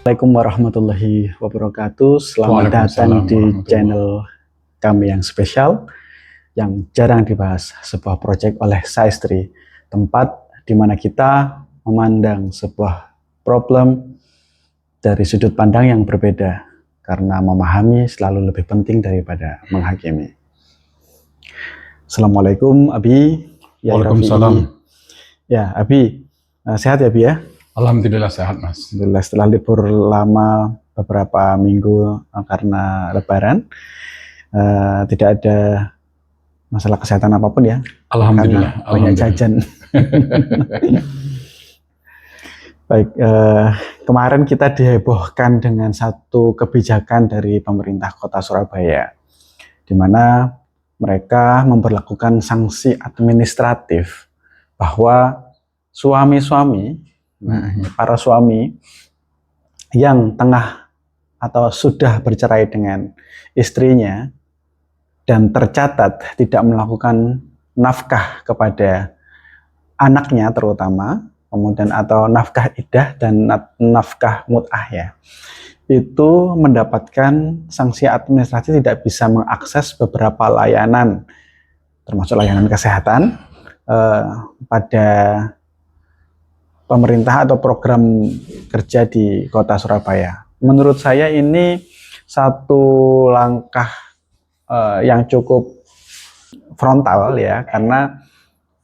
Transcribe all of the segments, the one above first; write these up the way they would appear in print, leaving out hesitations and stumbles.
Assalamualaikum warahmatullahi wabarakatuh. Selamat datang di channel kami yang spesial, yang jarang dibahas, sebuah proyek oleh Saistri, tempat di mana kita memandang sebuah problem dari sudut pandang yang berbeda, karena memahami selalu lebih penting daripada menghakimi. Assalamualaikum Abi. Ya, waalaikumsalam. Ya Abi, sehat ya Abi ya? Alhamdulillah sehat Mas. Alhamdulillah, setelah libur lama beberapa minggu karena Lebaran, tidak ada masalah kesehatan apapun ya. Alhamdulillah. Banyak jajan. Baik, kemarin kita dihebohkan dengan satu kebijakan dari pemerintah Kota Surabaya, di mana mereka memberlakukan sanksi administratif bahwa suami-suami, para suami yang tengah atau sudah bercerai dengan istrinya dan tercatat tidak melakukan nafkah kepada anaknya terutama, kemudian atau nafkah iddah dan nafkah mut'ah ya, itu mendapatkan sanksi administratif, tidak bisa mengakses beberapa layanan termasuk layanan kesehatan pada pemerintah atau program kerja di Kota Surabaya. Menurut saya ini satu langkah yang cukup frontal ya, karena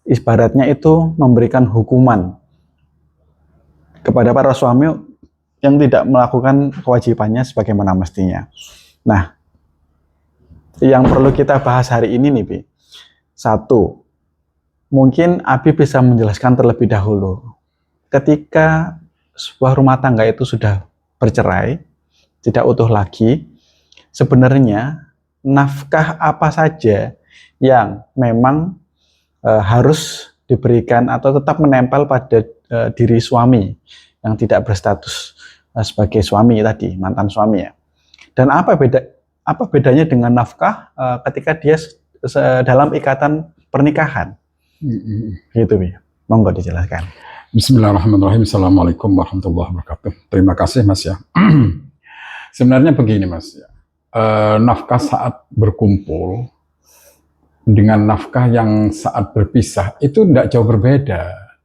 ibaratnya itu memberikan hukuman kepada para suami yang tidak melakukan kewajibannya sebagaimana mestinya. Nah, yang perlu kita bahas hari ini nih, Bi. Satu, mungkin Abi bisa menjelaskan terlebih dahulu. Ketika sebuah rumah tangga itu sudah bercerai, tidak utuh lagi, sebenarnya nafkah apa saja yang memang harus diberikan atau tetap menempel pada diri suami yang tidak berstatus sebagai suami tadi, mantan suami ya. Dan apa bedanya dengan nafkah ketika dia dalam ikatan pernikahan? Gitu, Bi. Monggo dijelaskan. Bismillahirrahmanirrahim. Assalamualaikum warahmatullahi wabarakatuh. Terima kasih Mas ya. Sebenarnya begini Mas ya. Nafkah saat berkumpul dengan nafkah yang saat berpisah itu tidak jauh berbeda.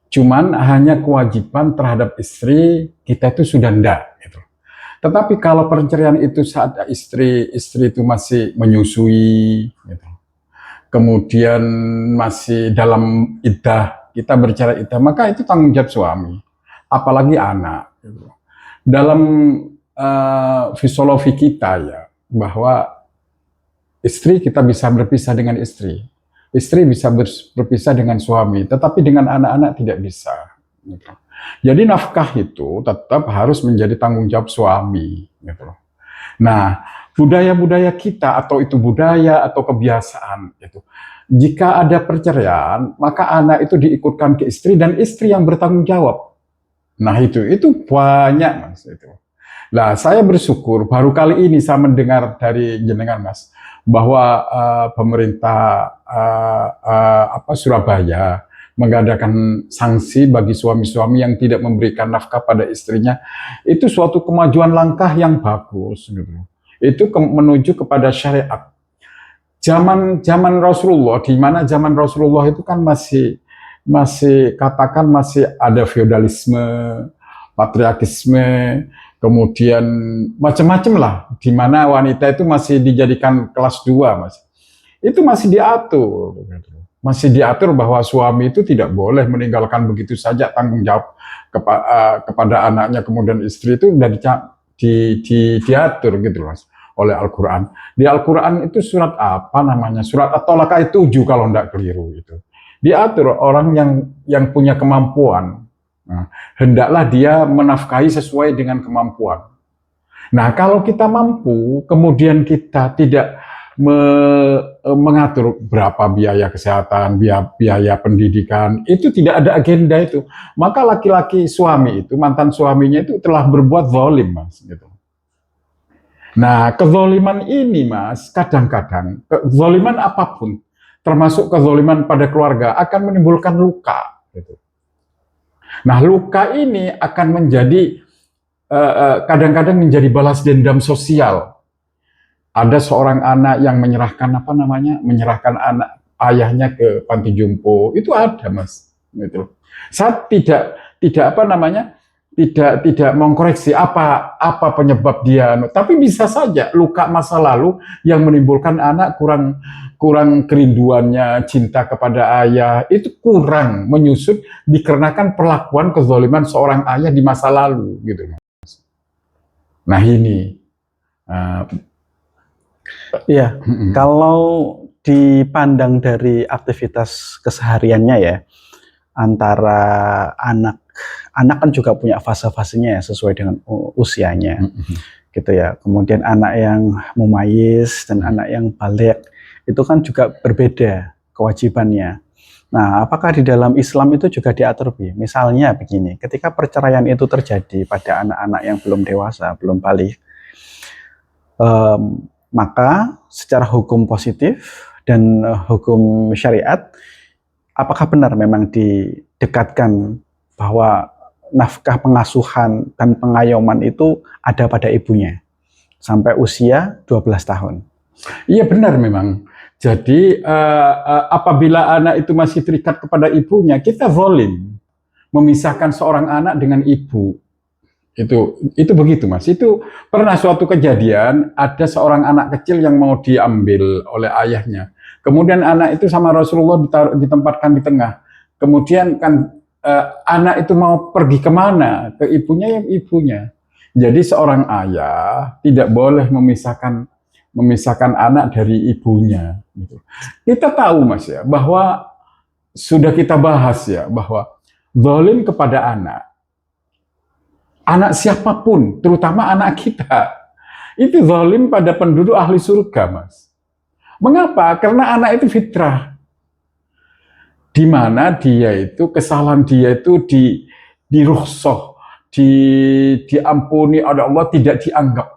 Cuman hanya kewajiban terhadap istri kita itu sudah tidak gitu. Tetapi kalau perceraian itu saat istri itu masih menyusui gitu, kemudian masih dalam iddah, kita bercerai iddah, maka itu tanggung jawab suami, apalagi anak. Dalam filosofi kita ya, bahwa istri kita bisa berpisah dengan istri bisa berpisah dengan suami, tetapi dengan anak-anak tidak bisa. Jadi nafkah itu tetap harus menjadi tanggung jawab suami. Nah, budaya-budaya kita, atau itu budaya atau kebiasaan itu, jika ada perceraian maka anak itu diikutkan ke istri dan istri yang bertanggung jawab. Nah itu banyak Mas itu. Nah saya bersyukur baru kali ini saya mendengar dari jenengan Mas bahwa pemerintah Surabaya mengadakan sanksi bagi suami-suami yang tidak memberikan nafkah pada istrinya. Itu suatu kemajuan langkah yang bagus gitu. Itu menuju kepada syariat. Zaman Rasulullah, di mana zaman Rasulullah itu kan masih katakan masih ada feodalisme, patriarkisme, kemudian macam-macam lah, di mana wanita itu masih dijadikan kelas 2 Mas. Itu masih diatur bahwa suami itu tidak boleh meninggalkan begitu saja tanggung jawab kepada anaknya, kemudian istri itu sudah diatur gitu Mas oleh Al-Quran. Di Al-Quran itu surat apa namanya? Surat At-Tolak ayat 7 kalau tidak keliru itu. Diatur orang yang punya kemampuan. Nah, hendaklah dia menafkahi sesuai dengan kemampuan. Nah, kalau kita mampu, kemudian kita tidak mengatur berapa biaya kesehatan, biaya pendidikan, itu tidak ada agenda itu. Maka laki-laki suami itu, mantan suaminya itu telah berbuat zalim Mas gitu. Nah, kezaliman ini Mas, kadang-kadang kezaliman apapun, termasuk kezaliman pada keluarga, akan menimbulkan luka gitu. Nah, luka ini akan menjadi kadang-kadang menjadi balas dendam sosial. Ada seorang anak yang menyerahkan anak ayahnya ke panti jompo. Itu ada, Mas. Gitu. Saya tidak mengkoreksi apa penyebab dia, tapi bisa saja luka masa lalu yang menimbulkan anak kurang kerinduannya, cinta kepada ayah itu kurang menyusut dikarenakan perlakuan kezaliman seorang ayah di masa lalu, gitu. Nah ini. Iya, kalau dipandang dari aktivitas kesehariannya ya, antara anak kan juga punya fase-fasenya ya sesuai dengan usianya, gitu ya. Kemudian anak yang mumayyiz dan anak yang baligh itu kan juga berbeda kewajibannya. Nah, apakah di dalam Islam itu juga diatur, Bi? Misalnya begini, ketika perceraian itu terjadi pada anak-anak yang belum dewasa, belum baligh, maka secara hukum positif dan hukum syariat, apakah benar memang didekatkan bahwa nafkah pengasuhan dan pengayoman itu ada pada ibunya sampai usia 12 tahun? Iya benar memang. Jadi apabila anak itu masih terikat kepada ibunya, kita zalim memisahkan seorang anak dengan ibu. Itu begitu, Mas. Itu pernah suatu kejadian, ada seorang anak kecil yang mau diambil oleh ayahnya. Kemudian anak itu sama Rasulullah ditempatkan di tengah. Kemudian kan anak itu mau pergi kemana? Ke ibunya, yang ibunya. Jadi seorang ayah tidak boleh memisahkan anak dari ibunya. Gitu. Kita tahu, Mas, ya, bahwa sudah kita bahas ya, bahwa zalim kepada anak siapapun, terutama anak kita, itu zalim pada penduduk ahli surga, Mas. Mengapa? Karena anak itu fitrah. Di mana dia itu, kesalahan dia itu dirukhsah, diampuni oleh Allah, tidak dianggap.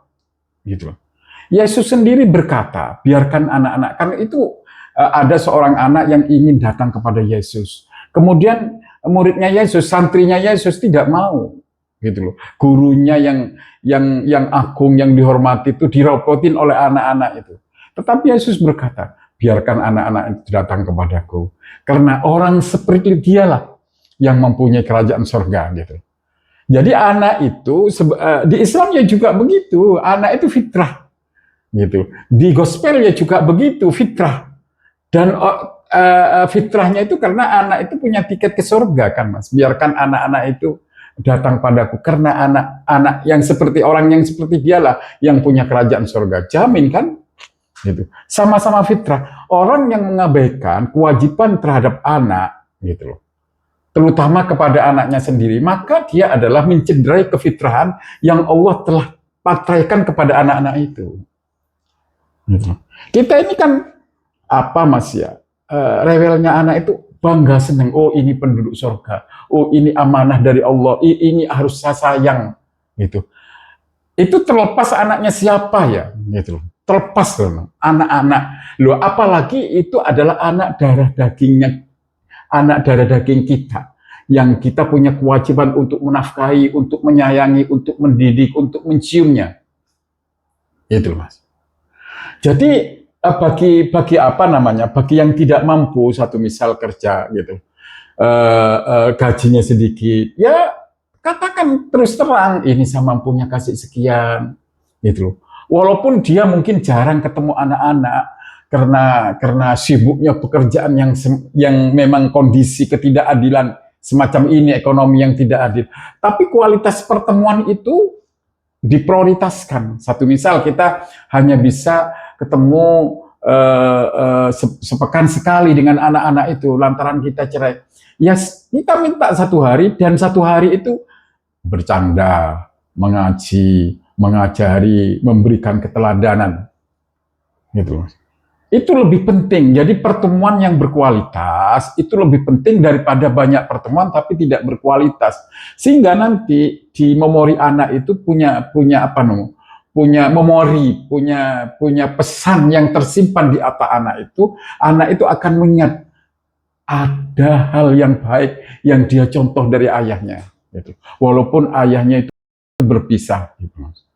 Gitu. Yesus sendiri berkata, biarkan anak-anak, karena itu ada seorang anak yang ingin datang kepada Yesus. Kemudian muridnya Yesus, santrinya Yesus tidak mau. Gitu loh. Gurunya yang agung, yang dihormati itu dirobotin oleh anak-anak itu. Tetapi Yesus berkata, biarkan anak-anak itu datang kepadaku. Karena orang seperti dialah yang mempunyai kerajaan surga. Gitu. Jadi anak itu, di Islam ya juga begitu, anak itu fitrah. Gitu. Di gospel ya juga begitu, fitrah. Dan fitrahnya itu karena anak itu punya tiket ke surga kan, Mas. Biarkan anak-anak itu datang padaku, karena anak-anak yang seperti orang yang seperti dialah yang punya kerajaan surga. Jamin kan? Gitu. Sama-sama fitrah. Orang yang mengabaikan kewajiban terhadap anak, gitu loh, terutama kepada anaknya sendiri, maka dia adalah mencederai kefitrahan yang Allah telah patraikan kepada anak-anak itu. Gitu. Kita ini kan apa, Mas, ya? Rewelnya anak itu bangga senang, oh ini penduduk surga, oh ini amanah dari Allah, ini harus saya sayang, gitu. Itu terlepas anaknya siapa ya, gitu. Terlepas loh, anak-anak loh, apalagi itu adalah anak darah daging kita, yang kita punya kewajiban untuk menafkahi, untuk menyayangi, untuk mendidik, untuk menciumnya, itu, Mas. Jadi bagi apa namanya, bagi yang tidak mampu, satu misal kerja gitu, gajinya sedikit, ya katakan terus terang, ini saya mampunya kasih sekian, gitu. Walaupun dia mungkin jarang ketemu anak-anak karena sibuknya pekerjaan yang memang kondisi ketidakadilan semacam ini, ekonomi yang tidak adil, tapi kualitas pertemuan itu diprioritaskan. Satu misal kita hanya bisa ketemu sepekan sekali dengan anak-anak itu, lantaran kita cerai. Ya kita minta 1 hari, dan 1 hari itu bercanda, mengaji, mengajari, memberikan keteladanan. Gitu. Itu lebih penting. Jadi pertemuan yang berkualitas itu lebih penting daripada banyak pertemuan tapi tidak berkualitas. Sehingga nanti di memori anak itu punya apa namanya? Punya memori, punya pesan yang tersimpan di otak anak itu akan mengingat ada hal yang baik yang dia contoh dari ayahnya. Gitu. Walaupun ayahnya itu berpisah gitu Mas.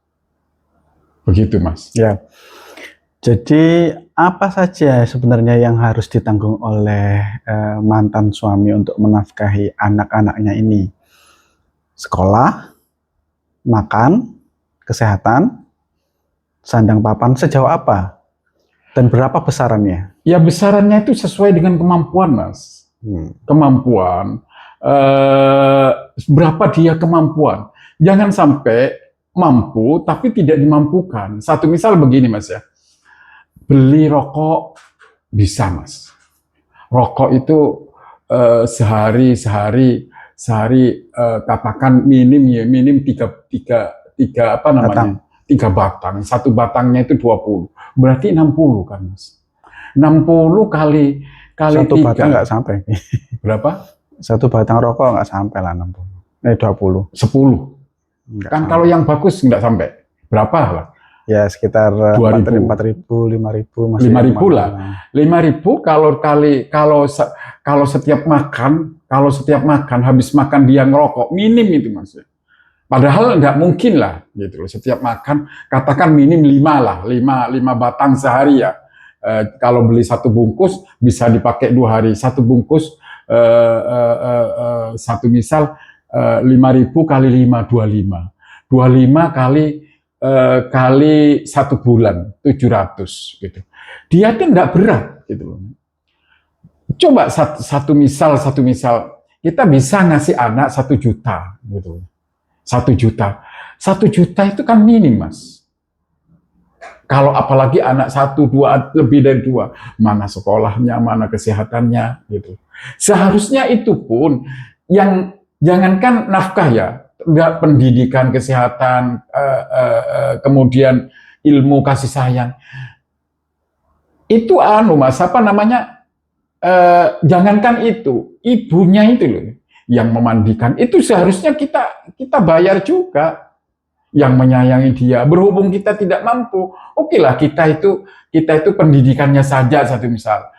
Begitu Mas. Ya. Jadi apa saja sebenarnya yang harus ditanggung oleh mantan suami untuk menafkahi anak-anaknya ini? Sekolah, makan, kesehatan, sandang papan, sejauh apa? Dan berapa besarannya? Ya besarannya itu sesuai dengan kemampuan Mas. Kemampuan, berapa dia kemampuan. Jangan sampai mampu tapi tidak dimampukan. Satu misal begini Mas ya, beli rokok bisa Mas. Rokok itu sehari katakan minim tiga apa namanya? Datang. 3 batang. Satu batangnya itu 20. Berarti 60 kan Mas. 60 kali Satu 3. batang nggak sampai. Berapa? Satu batang rokok nggak sampai lah 60. 20. 10. Nggak Kan sampai. kalau yang bagus nggak sampai. Berapa lah? Ya sekitar 2.000. 4.000, 5.000 masih 5.000 lah. 5.000 kalau setiap makan habis makan dia ngerokok minim itu Mas. Padahal nggak mungkin lah gitu loh. Setiap makan katakan minim 5 lah, 5 batang sehari ya. Kalau beli 1 bungkus bisa dipakai 2 hari. 1 bungkus satu misal 5.000 kali 5 25. 25 kali 1 bulan 700 gitu. Dia kan nggak berat gitu loh. Coba satu misal kita bisa ngasih anak 1 juta gitu. 1 juta. 1 juta itu kan minim Mas. Kalau apalagi anak 1, 2, lebih dari 2, mana sekolahnya, mana kesehatannya gitu. Seharusnya itu pun yang jangankan nafkah ya, enggak pendidikan, kesehatan, kemudian ilmu kasih sayang. Itu Mas, apa namanya? Jangankan itu, ibunya itu loh yang memandikan. Itu seharusnya kita bayar juga. Yang menyayangi dia, berhubung kita tidak mampu, oke lah kita itu pendidikannya saja satu misal.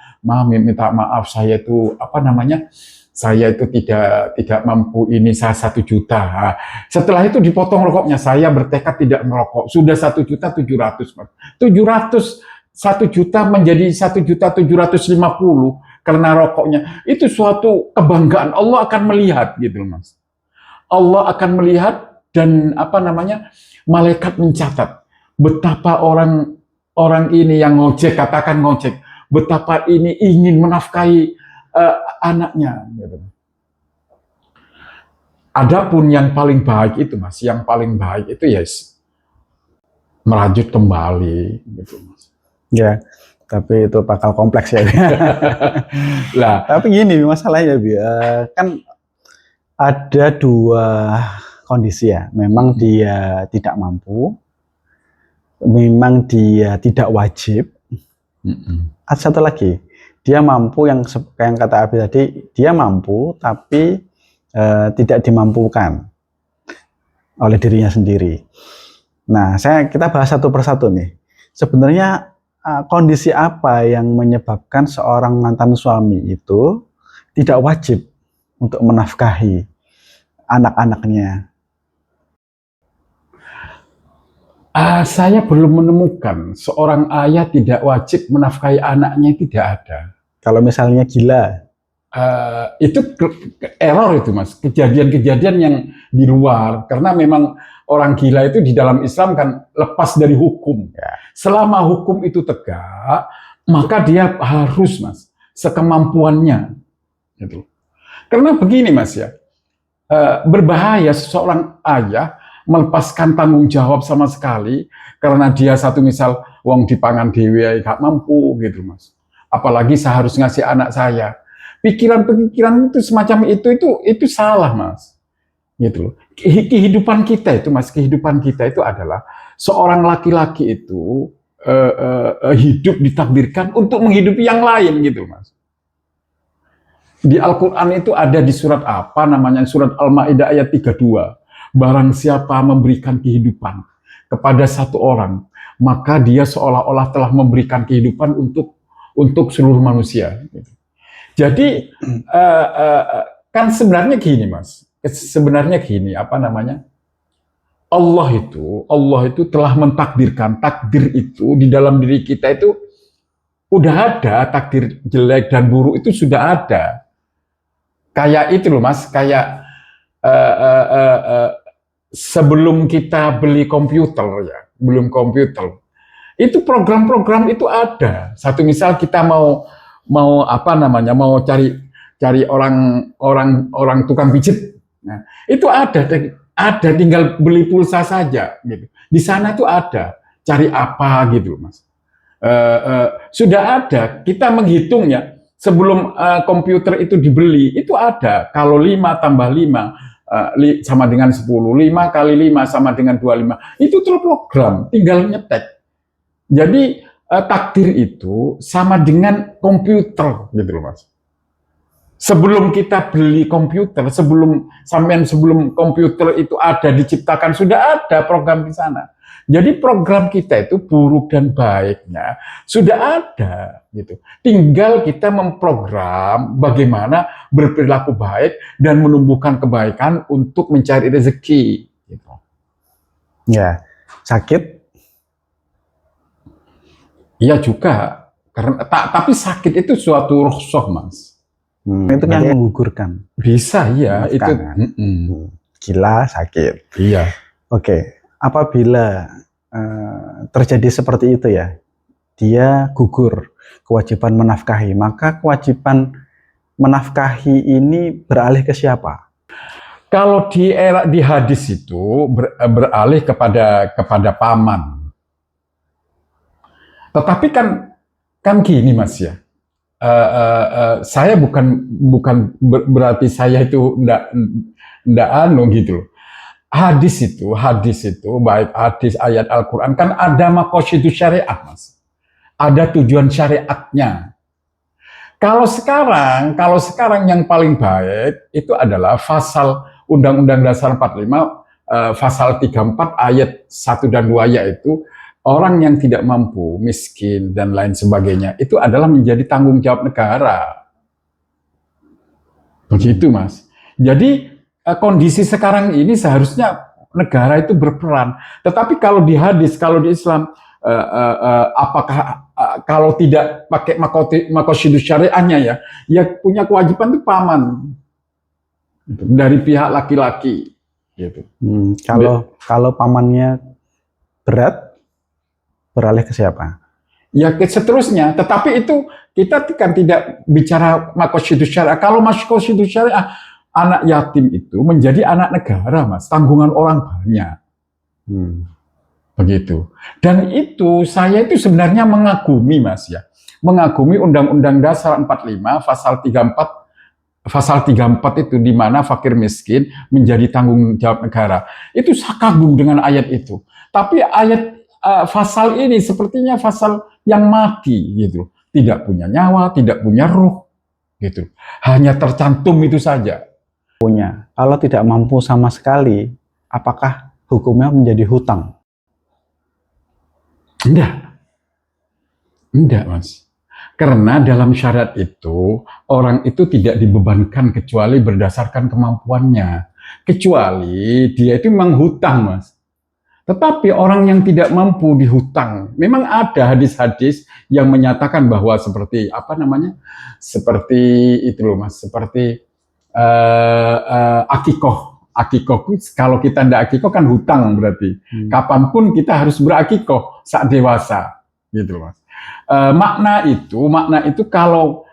Minta maaf saya itu apa namanya? Saya itu tidak mampu ini saya 1 juta. Nah, setelah itu dipotong rokoknya, saya bertekad tidak merokok. Sudah 1.700.000 Mas. 1 juta menjadi 1.750.000 karena rokoknya. Itu suatu kebanggaan. Allah akan melihat gitu Mas. Allah akan melihat. Dan apa namanya, malaikat mencatat betapa orang ini yang ngojek, katakan ngojek, betapa ini ingin menafkahi anaknya. Gitu. Adapun yang paling baik itu Mas, yang paling baik itu ya merajut kembali, gitu Mas. Ya, tapi itu bakal kompleks ya. Lah, tapi gini masalahnya, kan ada 2 kondisi ya, memang dia tidak mampu, memang dia tidak wajib. Ada satu lagi, dia mampu yang kata Abi tadi, dia mampu tapi tidak dimampukan oleh dirinya sendiri. Nah, kita bahas satu persatu nih. Sebenarnya kondisi apa yang menyebabkan seorang mantan suami itu tidak wajib untuk menafkahi anak-anaknya? Saya belum menemukan seorang ayah tidak wajib menafkahi anaknya, tidak ada. Kalau misalnya gila, itu error itu Mas, kejadian-kejadian yang di luar, karena memang orang gila itu di dalam Islam kan lepas dari hukum. Selama hukum itu tegak, maka dia harus Mas, sekemampuannya. Gitu. Karena begini Mas ya, berbahaya seseorang ayah melepaskan tanggung jawab sama sekali karena dia satu misal wong dipangan dewe gak mampu gitu Mas. Apalagi saya harus ngasih anak saya. Pikiran-pikiran itu semacam itu salah Mas. Gitu loh. Kehidupan kita itu Mas, kehidupan kita itu adalah seorang laki-laki itu hidup ditakdirkan untuk menghidupi yang lain gitu Mas. Di Al-Quran itu ada di surat apa namanya, surat Al-Ma'idah ayat 32. Barang siapa memberikan kehidupan kepada satu orang, maka dia seolah-olah telah memberikan kehidupan untuk seluruh manusia. Jadi kan sebenarnya gini Mas, sebenarnya gini apa namanya, Allah itu telah mentakdirkan, takdir itu di dalam diri kita itu udah ada, takdir jelek dan buruk itu sudah ada. Kayak itu loh Mas, kayak eh, eh, eh, eh, sebelum kita beli komputer ya, belum komputer, itu program-program itu ada. Satu misal kita mau apa namanya, mau cari orang tukang pijit, nah, itu ada tinggal beli pulsa saja gitu. Di sana tuh ada, cari apa gitu Mas. Sudah ada, kita menghitungnya sebelum komputer itu dibeli, itu ada. Kalau 5 tambah 5 sama dengan 10, 5 kali 5 sama dengan 25, itu terprogram, tinggal nyetek. Jadi takdir itu sama dengan komputer gitu loh Mas. Sebelum kita beli komputer, sebelum komputer itu ada diciptakan, sudah ada program di sana. Jadi program kita itu buruk dan baiknya sudah ada gitu. Tinggal kita memprogram bagaimana berperilaku baik dan menumbuhkan kebaikan untuk mencari rezeki gitu. Ya, sakit. Iya juga, karena tapi sakit itu suatu rukhsah Mas. Itu yang menggugurkan. Bisa ya, itu Gila, sakit. Iya. Oke, apabila terjadi seperti itu ya, dia gugur kewajiban menafkahi, maka kewajiban menafkahi ini beralih ke siapa? Kalau di hadis itu beralih kepada paman. Tetapi kan gini Mas ya, saya bukan berarti saya itu ndak anu gitu loh. Hadis itu baik hadis ayat Al-Quran kan ada maqasidus syariat Mas, ada tujuan syariatnya. Kalau sekarang yang paling baik itu adalah pasal Undang-Undang Dasar 45 pasal 34 ayat 1 dan 2, yaitu orang yang tidak mampu, miskin, dan lain sebagainya, itu adalah menjadi tanggung jawab negara. Begitu, Mas. Jadi, kondisi sekarang ini seharusnya negara itu berperan. Tetapi kalau di hadis, kalau di Islam, apakah kalau tidak pakai maqasidus syariahnya ya punya kewajiban itu paman. Dari pihak laki-laki. Gitu. Kalau pamannya berat, beralih ke siapa? Ya seterusnya, tetapi itu kita kan tidak bicara maqasidus syariah. Kalau maqasidus syariah, anak yatim itu menjadi anak negara, Mas, tanggungan orang banyak. Begitu. Dan itu saya itu sebenarnya mengagumi, Mas ya. Mengagumi Undang-Undang Dasar 45 pasal 34 itu, di mana fakir miskin menjadi tanggung jawab negara. Itu saya kagum dengan ayat itu. Tapi ayat pasal ini sepertinya pasal yang mati gitu, tidak punya nyawa, tidak punya ruh gitu, hanya tercantum itu saja. Punya. Kalau tidak mampu sama sekali, apakah hukumnya menjadi hutang? Enggak Mas. Karena dalam syariat itu orang itu tidak dibebankan kecuali berdasarkan kemampuannya, kecuali dia itu memang hutang Mas. Tetapi orang yang tidak mampu dihutang, memang ada hadis-hadis yang menyatakan bahwa seperti apa namanya, seperti itu loh Mas, seperti akikoh. Akikoh, kalau kita tidak akikoh kan hutang berarti. Kapanpun kita harus berakikoh saat dewasa, gitu Mas. Makna itu kalau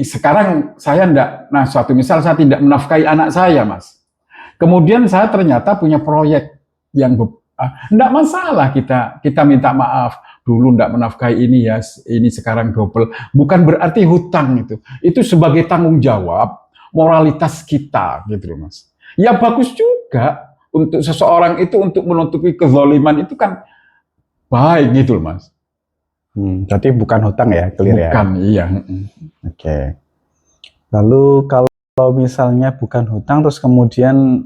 sekarang saya tidak, nah suatu misal saya tidak menafkahi anak saya Mas. Kemudian saya ternyata punya proyek yang enggak masalah kita minta maaf dulu enggak menafkahi ini ya, ini sekarang double, bukan berarti hutang itu sebagai tanggung jawab moralitas kita gitu loh Mas. Ya bagus juga untuk seseorang itu untuk menutupi kezaliman itu kan baik gitu loh Mas. Berarti bukan hutang ya, clear ya? Bukan, iya. Oke. Lalu kalau misalnya bukan hutang terus kemudian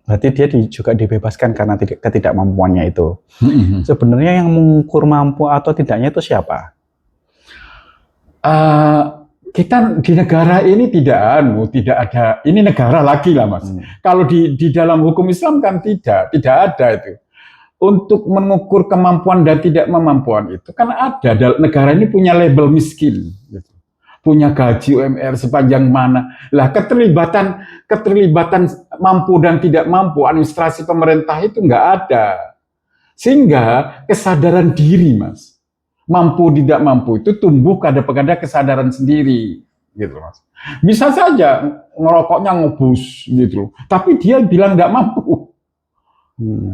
berarti dia juga dibebaskan karena ketidakmampuannya itu. Sebenarnya yang mengukur mampu atau tidaknya itu siapa? kita di negara ini tidak ada, ini negara lagi lah Mas. Kalau di dalam hukum Islam kan tidak ada itu. Untuk mengukur kemampuan dan tidak kemampuan itu kan ada. Negara ini punya label miskin, gitu. Punya gaji UMR sepanjang mana. Lah keterlibatan mampu dan tidak mampu administrasi pemerintah itu nggak ada. Sehingga kesadaran diri Mas, mampu tidak mampu itu tumbuh pada kesadaran sendiri, gitu Mas. Bisa saja ngerokoknya ngebus gitu, tapi dia bilang nggak mampu.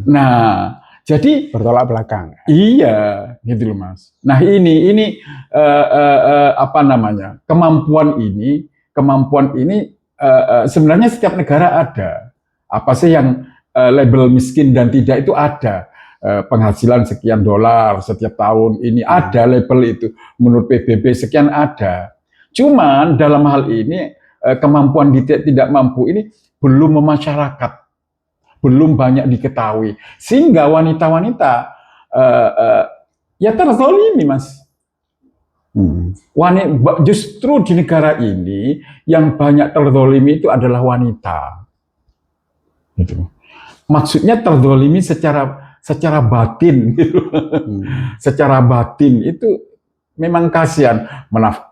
Nah, jadi bertolak belakang. Iya, gitu loh Mas. Nah ini apa namanya, kemampuan ini sebenarnya setiap negara ada. Apa sih yang label miskin dan tidak itu ada. Penghasilan sekian dolar setiap tahun ini ada label itu. Menurut PBB sekian ada. Cuman dalam hal ini kemampuan tidak mampu ini belum memasyarakat. Belum banyak diketahui, sehingga wanita-wanita ya terzolimi Mas. Justru di negara ini yang banyak terzolimi itu adalah wanita. Gitu. Maksudnya terzolimi secara batin, gitu. Secara batin itu memang kasihan.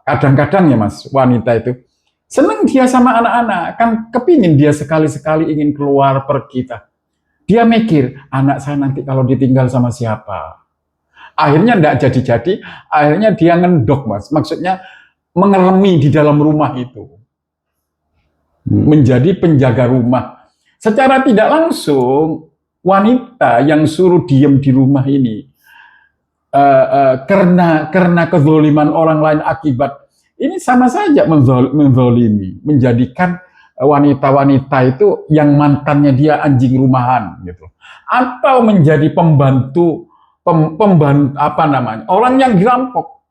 Kadang-kadang ya Mas, wanita itu senang dia sama anak-anak, kan kepingin dia sekali-sekali ingin keluar pergi. Dia mikir, anak saya nanti kalau ditinggal sama siapa? Akhirnya enggak jadi-jadi, akhirnya dia ngendok Mas. Maksudnya mengeremi di dalam rumah itu. Menjadi penjaga rumah. Secara tidak langsung, wanita yang suruh diem di rumah ini, karena kezaliman orang lain akibat ini sama saja menzalimi, menjadikan wanita-wanita itu yang mantannya dia anjing rumahan gitu, atau menjadi pembantu apa namanya, orang yang dirampok.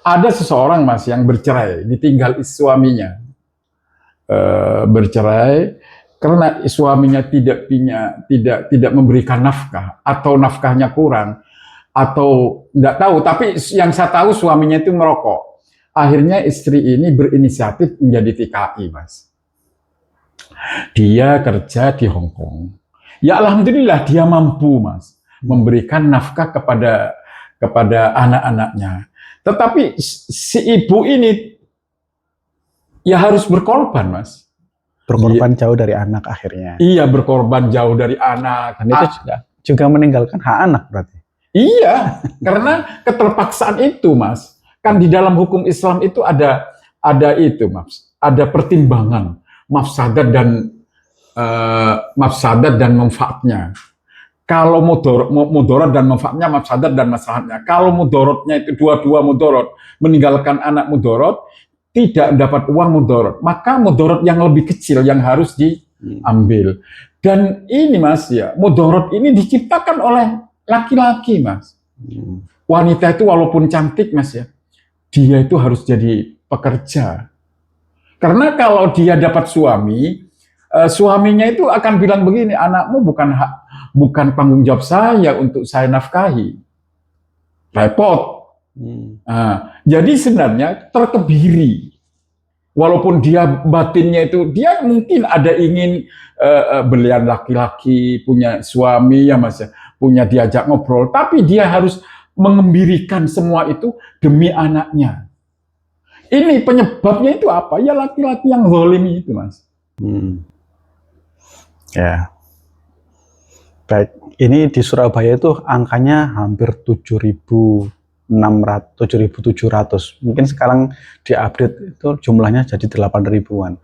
Ada seseorang Mas yang bercerai, ditinggal suaminya, bercerai karena suaminya tidak memberikan nafkah atau nafkahnya kurang atau tidak tahu, tapi yang saya tahu suaminya itu merokok. Akhirnya istri ini berinisiatif menjadi TKI, Mas. Dia kerja di Hong Kong. Ya alhamdulillah dia mampu, Mas, memberikan nafkah kepada anak-anaknya. Tetapi si ibu ini ya harus berkorban, Mas. Berkorban jauh dari anak akhirnya. Iya, berkorban jauh dari anak. Dan itu juga meninggalkan hak anak berarti. Iya, karena keterpaksaan itu, Mas. Kan di dalam hukum Islam itu ada itu, Mas. Ada pertimbangan mafsadat dan manfaatnya. Kalau mudarat dan manfaatnya, mafsadat dan maslahatnya. Kalau mudaratnya itu dua-dua mudarat, meninggalkan anak mudarat, tidak dapat uang mudarat, maka mudarat yang lebih kecil yang harus diambil. Dan ini Mas ya, mudarat ini diciptakan oleh laki-laki, Mas. Wanita itu walaupun cantik, Mas ya, dia itu harus jadi pekerja. Karena kalau dia dapat suami, suaminya itu akan bilang begini, anakmu bukan tanggung jawab saya untuk saya nafkahi. Repot. Nah, jadi sebenarnya terkebiri. Walaupun dia batinnya itu, dia mungkin ada ingin belian laki-laki, punya suami ya Mas ya, punya diajak ngobrol, tapi dia harus mengembirikan semua itu demi anaknya. Ini penyebabnya itu apa? Ya laki-laki yang zalimi itu, Mas. Ya. Baik, ini di Surabaya itu angkanya hampir 7.700. Mungkin sekarang diupdate itu jumlahnya jadi 8.000-an.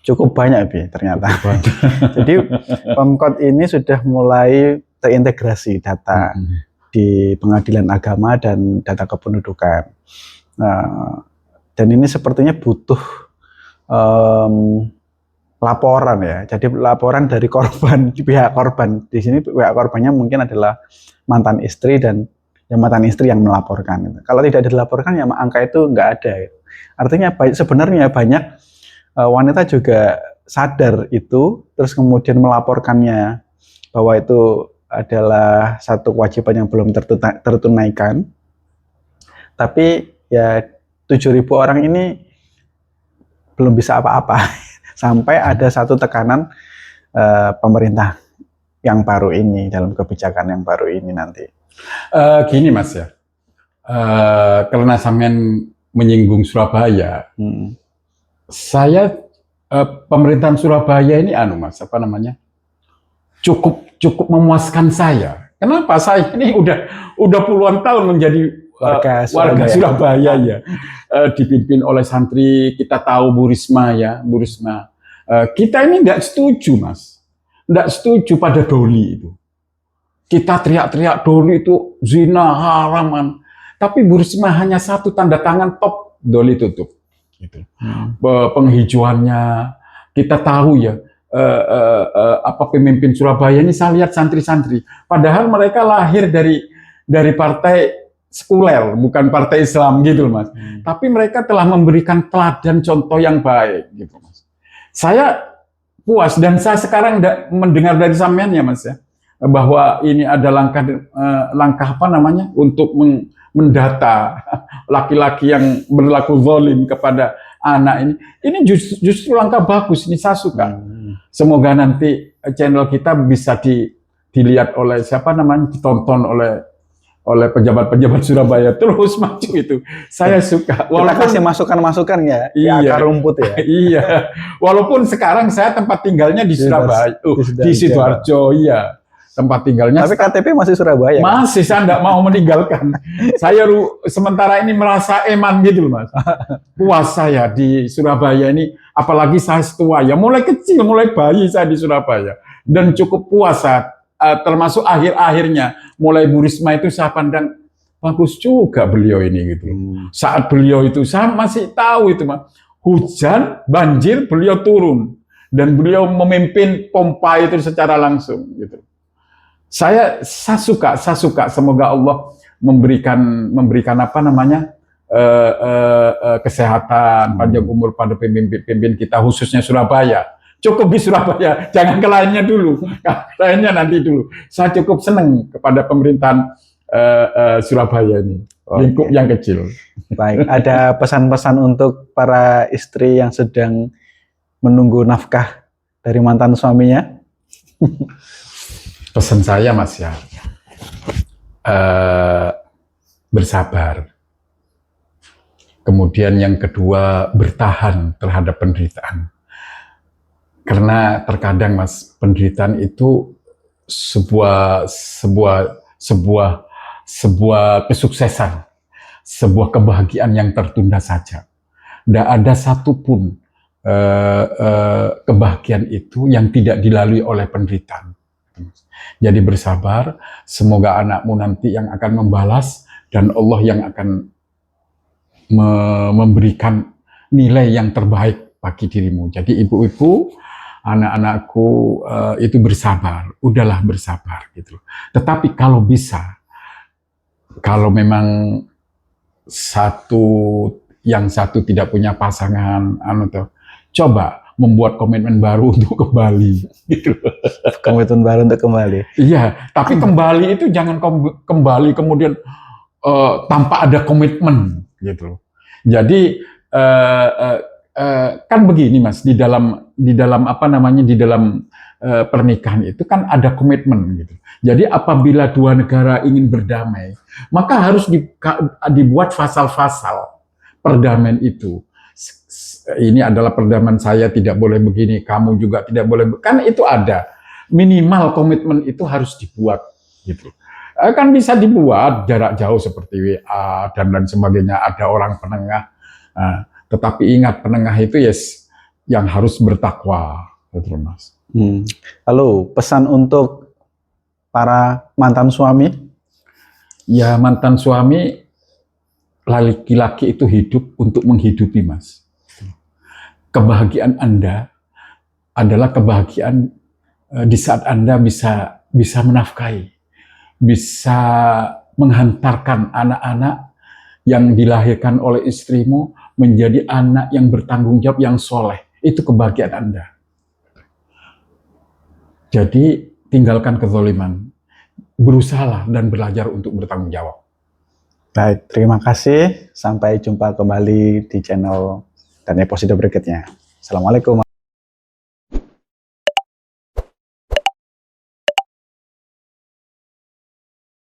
Cukup banyak, Bi, ternyata. Jadi Pemkot ini sudah mulai terintegrasi data di pengadilan agama dan data kependudukan. Nah, dan ini sepertinya butuh laporan ya. Jadi laporan dari korban, di pihak korban. Di sini pihak korbannya mungkin adalah mantan istri dan ya mantan istri yang melaporkan. Kalau tidak dilaporkan ya angka itu nggak ada. Artinya sebenarnya banyak wanita juga sadar itu, terus kemudian melaporkannya bahwa itu adalah satu kewajiban yang belum tertunaikan. Tapi ya 7.000 orang ini belum bisa apa-apa sampai ada satu tekanan pemerintah yang baru ini, dalam kebijakan yang baru ini nanti. Gini Mas ya, karena sampean menyinggung Surabaya, saya pemerintahan Surabaya ini Mas, apa namanya, cukup memuaskan saya. Kenapa? Saya ini udah puluhan tahun menjadi warga Surabaya ya, dipimpin oleh santri. Kita tahu Bu Risma ya, Bu Risma. Kita ini nggak setuju Mas, nggak setuju pada doli itu. Kita teriak-teriak doli itu zina, haraman. Tapi Bu Risma hanya satu tanda tangan, top, doli tutup. Gitu. Penghijauannya kita tahu ya, apa pemimpin Surabaya ini saya lihat santri-santri. Padahal mereka lahir dari partai sekuler, bukan partai Islam gitu Mas. Tapi mereka telah memberikan teladan contoh yang baik gitu Mas. Saya puas dan saya sekarang mendengar dari sampean ya Mas ya, bahwa ini ada langkah apa namanya untuk mendata laki-laki yang berlaku zalim kepada anak ini justru langkah bagus, ini saya suka. Semoga nanti channel kita bisa dilihat oleh siapa namanya, ditonton oleh pejabat-pejabat Surabaya, terus maju itu. Saya suka. Walaupun kita kasih masukan-masukan ya, iya, akar rumput ya. Iya. Walaupun sekarang saya tempat tinggalnya di Surabaya, di Sidoarjo, iya. Tempat tinggalnya. Tapi KTP masih Surabaya. Masih, kan? Saya enggak mau meninggalkan. Saya sementara ini merasa eman gitu loh Mas. Puas saya di Surabaya ini, apalagi saya setua ya, mulai kecil, mulai bayi saya di Surabaya. Dan cukup puas saya, termasuk akhir-akhirnya. Mulai Bu Risma itu saya pandang, bagus juga beliau ini gitu. Saat beliau itu, saya masih tahu itu Mas. Hujan, banjir, beliau turun. Dan beliau memimpin pompa itu secara langsung gitu. Saya suka, semoga Allah memberikan apa namanya, kesehatan, panjang umur pada pemimpin kita, khususnya Surabaya. Cukup di Surabaya, jangan ke lainnya dulu, lainnya nanti dulu. Saya cukup senang kepada pemerintahan Surabaya ini, lingkup yang kecil. Baik, ada pesan-pesan untuk para istri yang sedang menunggu nafkah dari mantan suaminya? Pesan saya Mas ya, bersabar. Kemudian yang kedua, bertahan terhadap penderitaan. Karena terkadang Mas, penderitaan itu sebuah kesuksesan, sebuah kebahagiaan yang tertunda saja. Tidak ada satupun kebahagiaan itu yang tidak dilalui oleh penderitaan. Jadi bersabar, semoga anakmu nanti yang akan membalas dan Allah yang akan memberikan nilai yang terbaik bagi dirimu. Jadi ibu-ibu, anak-anakku itu bersabar, udahlah bersabar gitu. Tetapi kalau bisa, kalau memang yang satu tidak punya pasangan, coba membuat komitmen baru untuk kembali, gitu. Komitmen baru untuk kembali. Iya, tapi kembali itu jangan kembali kemudian tanpa ada komitmen, gitu. Jadi kan begini Mas, di dalam apa namanya, di dalam pernikahan itu kan ada komitmen, gitu. Jadi apabila dua negara ingin berdamai, maka harus dibuat pasal-pasal perdamaian itu. Ini adalah perdamaian, saya tidak boleh begini, kamu juga tidak boleh, kan itu ada minimal komitmen itu harus dibuat gitu. Kan bisa dibuat jarak jauh seperti WA dan lain sebagainya, ada orang penengah. Tetapi ingat, penengah itu yang harus bertakwa, gitu Mas. Lalu pesan untuk para mantan suami? Ya, mantan suami, laki-laki itu hidup untuk menghidupi Mas. Kebahagiaan Anda adalah kebahagiaan di saat Anda bisa menafkahi, bisa menghantarkan anak-anak yang dilahirkan oleh istrimu menjadi anak yang bertanggung jawab, yang soleh. Itu kebahagiaan Anda. Jadi tinggalkan kezaliman, berusahalah dan belajar untuk bertanggung jawab. Baik, terima kasih. Sampai jumpa kembali di channel dan episode berikutnya. Assalamualaikum.